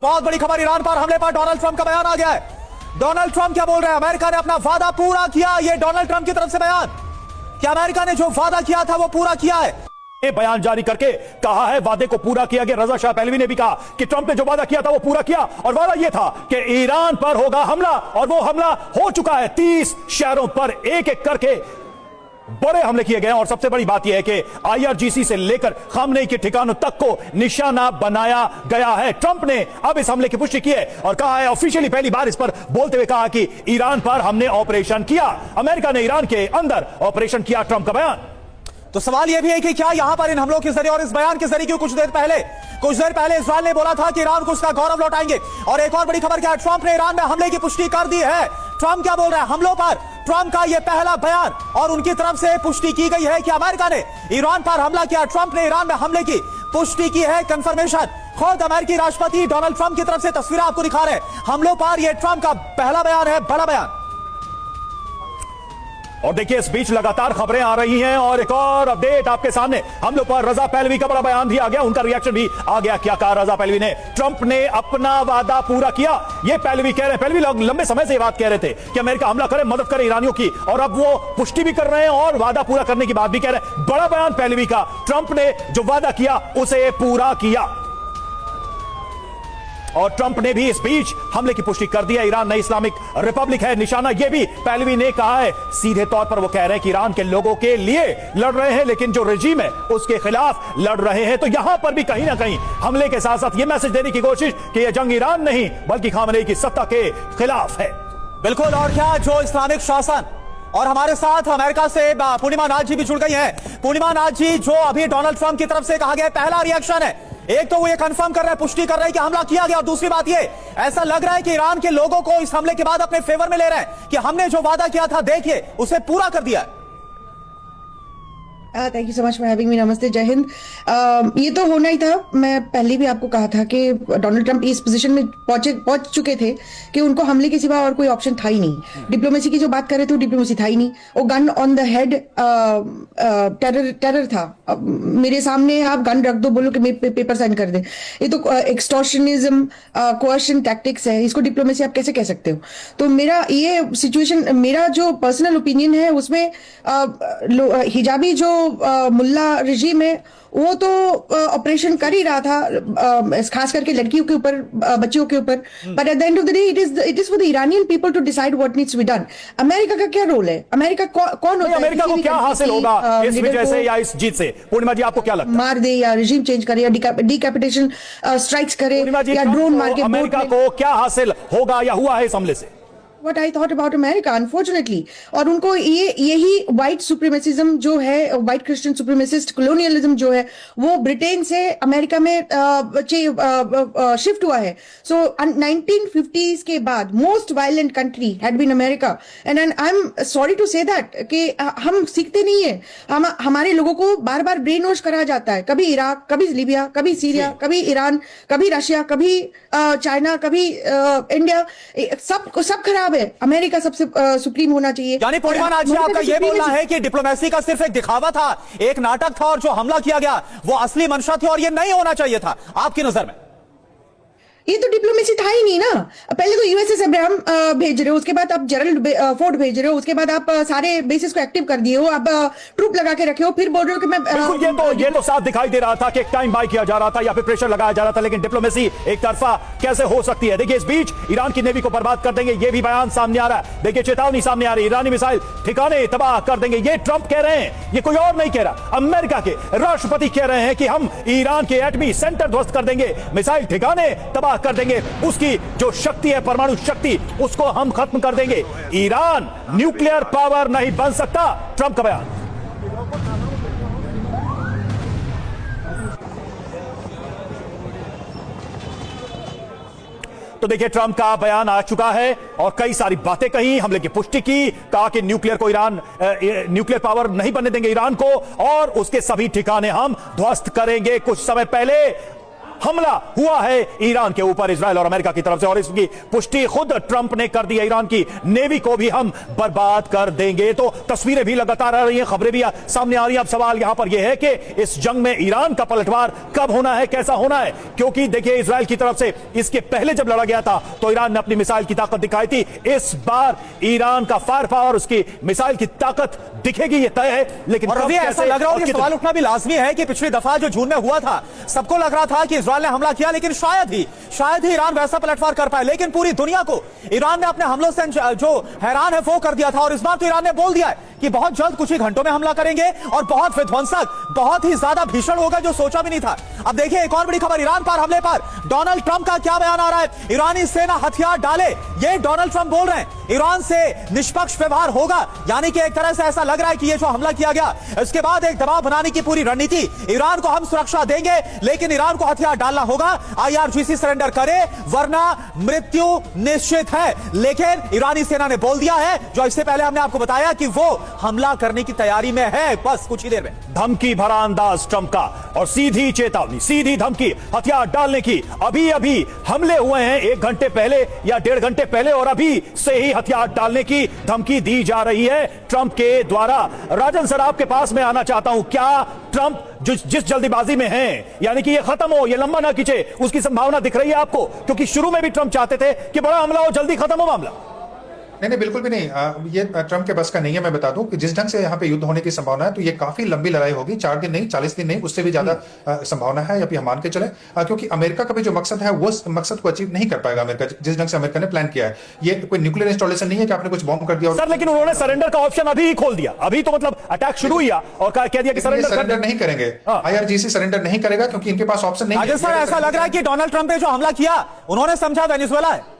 बहुत बड़ी खबर, ईरान पर हमले पर डोनाल्ड ट्रंप का बयान आ गया है। डोनाल्ड ट्रंप क्या बोल रहे हैं? अमेरिका ने अपना वादा पूरा किया, यह डोनाल्ड ट्रंप की तरफ से बयान कि अमेरिका ने जो वादा किया था वो पूरा किया है। ये बयान जारी करके कहा है वादे को पूरा किया गया। रजा शाह पहलवी ने भी कहा कि ट्रंप ने जो वादा किया था वो पूरा किया, और वादा ये था कि ईरान पर होगा हमला, और वो हमला हो चुका है। 30 शहरों पर एक एक करके बड़े हमले किए गए हैं, और सबसे बड़ी बात यह है कि IRGC से लेकर खामनेई के ठिकानों तक को निशाना बनाया गया है। ट्रंप ने अब इस हमले की पुष्टि की है और कहा है ऑफिशियली पहली बार इस पर बोलते हुए कहा कि ईरान पर हमने ऑपरेशन किया, अमेरिका ने ईरान के अंदर ऑपरेशन किया। ट्रंप का बयान। तो सवाल यह भी है कि क्या यहां पर इन हमलों के जरिए और इस बयान के जरिए कुछ देर पहले इजरायल ने बोला था कि ईरान को उसका गौरव लौटाएंगे। और एक और बड़ी खबर क्या है, ट्रंप ने ईरान में हमले की पुष्टि कर दी है। ट्रंप क्या बोल रहे हैं हमलों पर? ट्रंप का यह पहला बयान, और उनकी तरफ से पुष्टि की गई है कि अमेरिका ने ईरान पर हमला किया। ट्रंप ने ईरान में हमले की पुष्टि की है, कंफर्मेशन। खुद अमेरिकी राष्ट्रपति डोनाल्ड ट्रंप की तरफ से तस्वीरें आपको दिखा रहे हैं हमलों पर। यह ट्रंप का पहला बयान है, बड़ा बयान। और देखिए इस बीच लगातार खबरें आ रही हैं, और एक और अपडेट आपके सामने। हम लोग पर रजा पहलवी का बड़ा बयान भी आ गया, उनका रिएक्शन भी आ गया। क्या कहा रजा पहलवी ने? ट्रंप ने अपना वादा पूरा किया, ये पहलवी कह रहे हैं। पहलवी लोग लंबे समय से ये बात कह रहे थे कि अमेरिका हमला करे, मदद करे ईरानियों की, और अब वो पुष्टि भी कर रहे हैं और वादा पूरा करने की बात भी कह रहे हैं। बड़ा बयान पहलवी का, ट्रंप ने जो वादा किया उसे पूरा किया। और ट्रंप ने भी इस बीच हमले की पुष्टि कर दिया। ईरान नई इस्लामिक रिपब्लिक है निशाना, यह भी पहलवी ने कहा है। सीधे तौर पर वो कह रहे हैं कि ईरान के लोगों के लिए लड़ रहे हैं, लेकिन जो रजीम है उसके खिलाफ लड़ रहे हैं। तो यहां पर भी कहीं ना कहीं हमले के साथ साथ यह मैसेज देने की कोशिश कि यह जंग ईरान नहीं बल्कि खामनेई की सत्ता के खिलाफ है। बिल्कुल। और क्या जो इस्लामिक शासन, और हमारे साथ अमेरिका से पूर्णिमा नाथ जी भी जुड़ गई हैं। पूर्णिमा नाथ जी, जो अभी डोनाल्ड ट्रंप की तरफ से कहा गया पहला रिएक्शन है, एक तो वो ये कंफर्म कर रहे हैं, पुष्टि कर रहे हैं कि हमला किया गया, और दूसरी बात ये ऐसा लग रहा है कि ईरान के लोगों को इस हमले के बाद अपने फेवर में ले रहे हैं कि हमने जो वादा किया था देखिए उसे पूरा कर दिया है। Thank you so much for having me. नमस्ते, जय हिंद। ये तो होना ही था। मैं पहले भी आपको कहा था कि डोनाल्ड ट्रंप इस पोजीशन में पहुंच चुके थे कि उनको हमले के सिवा और कोई ऑप्शन था ही नहीं। डिप्लोमेसी की जो बात कर रहे थे वो डिप्लोमेसी था ही नहीं, वो gun on the head terror था। मेरे सामने आप गन रख दो, बोलो कि मेरे पेपर साइन कर दे। ये तो एक्सटॉर्शनिज्म, कोएर्शन टैक्टिक्स है, इसको डिप्लोमेसी आप कैसे कह सकते हो? तो मेरा ये सिचुएशन, मेरा जो पर्सनल ओपिनियन है उसमें हिजाबी जो मुल्ला रिजीम है वो तो ऑपरेशन कर ही रहा था, खास करके लड़कियों के ऊपर, बच्चियों के ऊपर। But at the end of the day it is for the Iranian people to decide what needs to be done. America का क्या रोल है? अमेरिका कौन होता है? अमेरिका को क्या हासिल होगा इस विजय से या इस जीत से? पूर्णिमा जी, आपको क्या लगता है? मार दे या रिजीम चेंज करे या डिकैपिटेशन स्ट्राइक्स करे या ड्रोन मार के अमेरिका को क्या हासिल होगा या हुआ है इस हमले से? What I thought about America, unfortunately, और उनको यही व्हाइट सुप्रीमेसिज्म जो है, व्हाइट क्रिश्चियन सुप्रीमेसिस्ट कॉलोनियलिज्म जो है, वो ब्रिटेन से अमेरिका में शिफ्ट हुआ है। सो 1950s के बाद most violent country had been America, and I am sorry to say that कि हम सीखते नहीं है। हमारे लोगों को बार बार ब्रेन वॉश करा जाता है, कभी इराक, कभी लीबिया, कभी सीरिया, कभी ईरान, कभी रशिया, कभी चाइना, कभी इंडिया, सब खराब है। अमेरिका सबसे सुप्रीम होना चाहिए। यानी पूर्णिमा नाथ जी, आपका यह बोलना है कि डिप्लोमेसी का सिर्फ एक दिखावा था, एक नाटक था, और जो हमला किया गया वो असली मंशा थी और ये नहीं होना चाहिए था आपकी नजर में? ये तो डिप्लोमेसी था ही नहीं ना। पहले तो यूएसएस अब्राहम भेज रहे हो, उसके बाद आप जेरल्ड फोर्ड भेज रहे हो, उसके बाद आप सारे बेसिस को एक्टिव कर दिए हो, आप ट्रूप लगा के रखे हो, फिर बोल रहे हो कि मैं ये तो साफ दिखाई दे रहा था कि एक टाइम बाय किया जा रहा था या फिर प्रेशर लगाया जा रहा था, लेकिन डिप्लोमेसी एक तरफा कैसे हो सकती है? देखिए इस बीच ईरान की नेवी को बर्बाद कर देंगे, ये भी बयान सामने आ रहा है। देखिए चेतावनी सामने आ रही है, ईरानी मिसाइल ठिकाने तबाह कर देंगे, ये ट्रंप कह रहे हैं, ये कोई और नहीं कह रहा। अमेरिका के राष्ट्रपति कह रहे हैं कि हम ईरान के एटमी सेंटर ध्वस्त कर देंगे, मिसाइल ठिकाने तबाह कर देंगे, उसकी जो शक्ति है परमाणु शक्ति उसको हम खत्म कर देंगे। ईरान न्यूक्लियर पावर नहीं बन सकता, ट्रंप का बयान। तो देखिए ट्रंप का बयान आ चुका है और कई सारी बातें कही, हमले की पुष्टि की, कहा कि न्यूक्लियर पावर नहीं बनने देंगे ईरान को, और उसके सभी ठिकाने हम ध्वस्त करेंगे। कुछ समय पहले हमला हुआ है ईरान के ऊपर, इजराइल और अमेरिका की तरफ से, और इसकी पुष्टि खुद ट्रंप ने कर दी है। ईरान की नेवी को भी हम बर्बाद कर देंगे। तो तस्वीरें भी लगातार आ रही हैं, खबरें भी सामने आ रही हैं। अब सवाल यहां पर यह है कि इस जंग में ईरान का पलटवार कब होना है, कैसा होना है, क्योंकि देखिए इजराइल की तरफ से इसके पहले जब लड़ा गया था तो ईरान ने अपनी मिसाइल की ताकत दिखाई थी। इस बार ईरान का फायर पावर, उसकी मिसाइल की ताकत दिखेगी, ये तय है। लेकिन और अभी ऐसा लग रहा है कि सवाल उठना भी लाजमी है कि पिछली दफा जो जून में हुआ था, सबको लग रहा था कि इजराइल ने हमला किया, लेकिन शायद ही ईरान वैसा पलटवार कर पाए। लेकिन पूरी दुनिया को ईरान ने अपने हमलों से जो हैरान है वो कर दिया था। और इस बार तो ईरान ने बोल दिया है कि बहुत जल्द कुछ ही घंटों में हमला करेंगे और बहुत विध्वंसक, बहुत ही ज्यादा भीषण होगा, जो सोचा भी नहीं था। अब देखिए एक और बड़ी खबर, ईरान पर हमले पर डोनाल्ड ट्रंप का क्या बयान आ रहा है। ईरानी सेना हथियार डाले, ये डोनाल्ड ट्रंप बोल रहे हैं। ईरान से निष्पक्ष व्यवहार होगा, यानी कि एक तरह से ऐसा लग रहा है कि ये जो हमला किया गया, इसके बाद एक दबाव बनाने की पूरी रणनीति, ईरान को हम सुरक्षा देंगे लेकिन ईरान को हथियार डालना होगा, IRGC सरेंडर करे वरना मृत्यु निश्चित है। लेकिन ईरानी सेना ने बोल दिया है, जो इससे पहले हमने आपको बताया, कि वो हमला करने की तैयारी में है, बस कुछ ही देर में। धमकी भरा अंदाज ट्रंप का, और सीधी चेतावनी, सीधी धमकी हथियार डालने की। अभी अभी हमले हुए हैं 1 घंटे पहले या 1.5 घंटे पहले, और अभी से ही हथियार डालने की धमकी दी जा रही है ट्रंप के द्वारा। राजन सर, आपके पास मैं आना चाहता हूं, क्या ट्रंप जिस जल्दीबाजी में हैं, यानी कि ये खत्म हो, ये लंबा ना खींचे, उसकी संभावना दिख रही है आपको? क्योंकि शुरू में भी ट्रंप चाहते थे कि बड़ा हमला हो, जल्दी खत्म हो मामला। नहीं, बिल्कुल भी नहीं। ये ट्रंप के बस का नहीं है। मैं बता दूं कि जिस ढंग से यहाँ पे युद्ध होने की संभावना है, तो ये काफी लंबी लड़ाई होगी। 4 दिन नहीं, 40 दिन नहीं, उससे भी ज्यादा संभावना है, या फिर हम मान के चले, क्योंकि अमेरिका का भी जो मकसद है वो मकसद को अचीव नहीं कर पाएगा अमेरिका, जिस ढंग से अमेरिका ने प्लान किया है। ये कोई न्यूक्लियर इंस्टॉलेशन नहीं है कि आपने कुछ बॉम्ब कर दिया। सर, लेकिन उन्होंने सरेंडर का ऑप्शन अभी ही खोल दिया, अभी तो मतलब अटैक शुरू हुआ और कह दिया कि सरेंडर नहीं करेंगे। IRGC सरेंडर नहीं करेगा क्योंकि इनके पास ऑप्शन नहीं है। सर, ऐसा लग रहा है कि डोनाल्ड ट्रंप ने जो हमला किया, उन्होंने समझा वेनेजुएला है।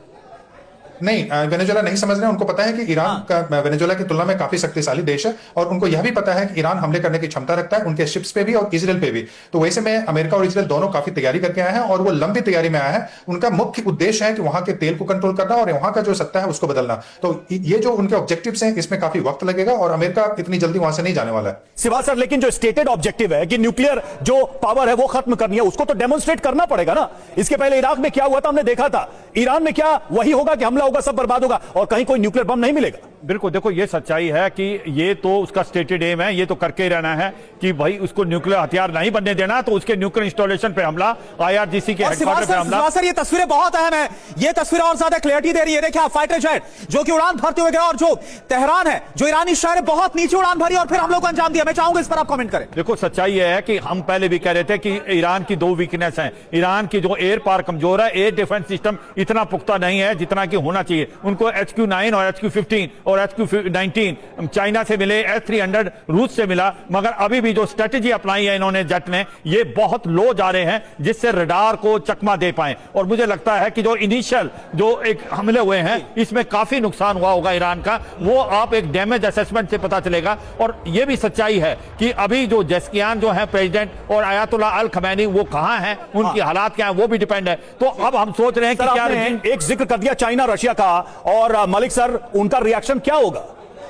नहीं, वेनेजुएला नहीं समझ रहे हैं। उनको पता है कि ईरान का वेनेजुएला की तुलना में काफी शक्तिशाली देश है, और उनको यह भी पता है कि ईरान हमले करने की क्षमता रखता है उनके शिप्स पे भी और इजराइल पे भी। तो वैसे में अमेरिका और इजराइल दोनों काफी तैयारी करके आए हैं, और वो लंबी तैयारी में आए हैं। उनका मुख्य उद्देश्य है कि वहां के तेल को कंट्रोल करना और वहां का जो सत्ता है उसको बदलना। तो ये जो उनके ऑब्जेक्टिव्स हैं, इसमें काफी वक्त लगेगा, और अमेरिका इतनी जल्दी वहां से नहीं जाने वाला है। सिवा सर, लेकिन जो स्टेटेड ऑब्जेक्टिव है कि न्यूक्लियर जो पावर है वो खत्म करनी है, उसको तो डेमोन्स्ट्रेट करना पड़ेगा ना। इसके पहले इराक में क्या हुआ था हमने देखा था, ईरान में क्या वही होगा कि हमला होगा, सब बर्बाद होगा और कहीं कोई न्यूक्लियर बम नहीं मिलेगा। बिल्कुल, देखो ये सच्चाई है कि ये तो उसका स्टेटेड एम है, ये तो करके ही रहना है कि भाई उसको न्यूक्लियर हथियार नहीं बनने देना, तो उसके न्यूक्लियर इंस्टॉलेशन पे हमला, IRGC के हेडक्वार्टर पे हमला। सर, ये तस्वीरें बहुत अहम है, ये तस्वीरें और ज्यादा क्लैरिटी दे रही है। देखिए आप, फाइटर जेट जो कि उड़ान भरते हुए गया, और जो तेहरान है, जो ईरानी शहर है, बहुत नीचे उड़ान भरी और फिर हम लोग को अंजाम दिया। मैं चाहूंगा इस पर आप कमेंट करें। देखो सच्चाई ये है कि हम पहले भी कह रहे थे कि ईरान की 2 वीकनेस हैं। ईरान की जो एयर पावर कमजोर है, एयर डिफेंस सिस्टम इतना पुख्ता नहीं है जितना कि होना चाहिए। उनको HQ-9 और HQ-15 और HQ-19 चाइना से मिले, S-300 रूस से मिला, मगर अभी भी जो स्ट्रेटेजी अपनाई है इन्होंने जेट ने, ये बहुत लो जा रहे हैं, जिससे रडार को चकमा दे पाए। और मुझे लगता है कि जो इनिशियल जो एक हमले हुए हैं, इसमें काफी नुकसान हुआ होगा ईरान का, वो आप एक डैमेज असेसमेंट से पता चलेगा। और ये भी सच्चाई है कि अभी जो जेस्कियान जो है प्रेसिडेंट, और आयतुल्ला अल खमैनी, वो कहां हैं, उनकी हालात क्या है, वो भी डिपेंड है। तो अब हम सोच रहे हैं कि क्या एक जिक्र कर दिया चाइना रशिया का, और मलिक सर, उनका रिएक्शन क्या होगा?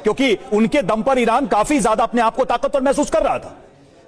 क्योंकि उनके दम पर ईरान काफी ज्यादा अपने आप को ताकतवर महसूस कर रहा था।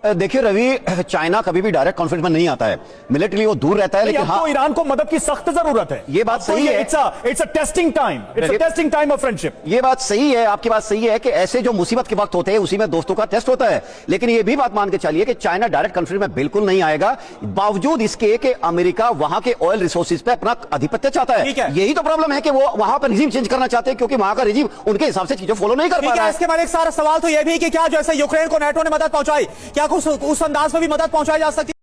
देखिए रवि, चाइना कभी भी डायरेक्ट कॉन्फ्लिक्ट में नहीं आता है, मिलिट्री वो दूर रहता है, लेकिन हाँ, तो ईरान को मदद की सख्त जरूरत है। ये बात सही है। It's a testing time, it's a testing time of friendship. ये बात सही है, आपकी बात सही है कि ऐसे जो मुसीबत के वक्त होते हैं उसी में दोस्तों का टेस्ट होता है। लेकिन ये भी बात मान के चलिए कि चाइना डायरेक्ट कॉन्फ्लिक्ट में बिल्कुल नहीं आएगा, बावजूद इसके कि अमेरिका वहां के ऑयल रिसोर्सेज पे अपना आधिपत्य चाहता है। यही तो प्रॉब्लम है कि वो वहां पर रिजीम चेंज करना चाहते हैं, क्योंकि वहां का रिजीम उनके हिसाब से चीजें फॉलो नहीं कर पा रहा है। इसके बाद एक सारा सवाल तो यह भी कि क्या जैसे यूक्रेन को नेटो ने मदद पहुंचाई, क्या उस अंदाज में भी मदद पहुंचाई जा सकती है?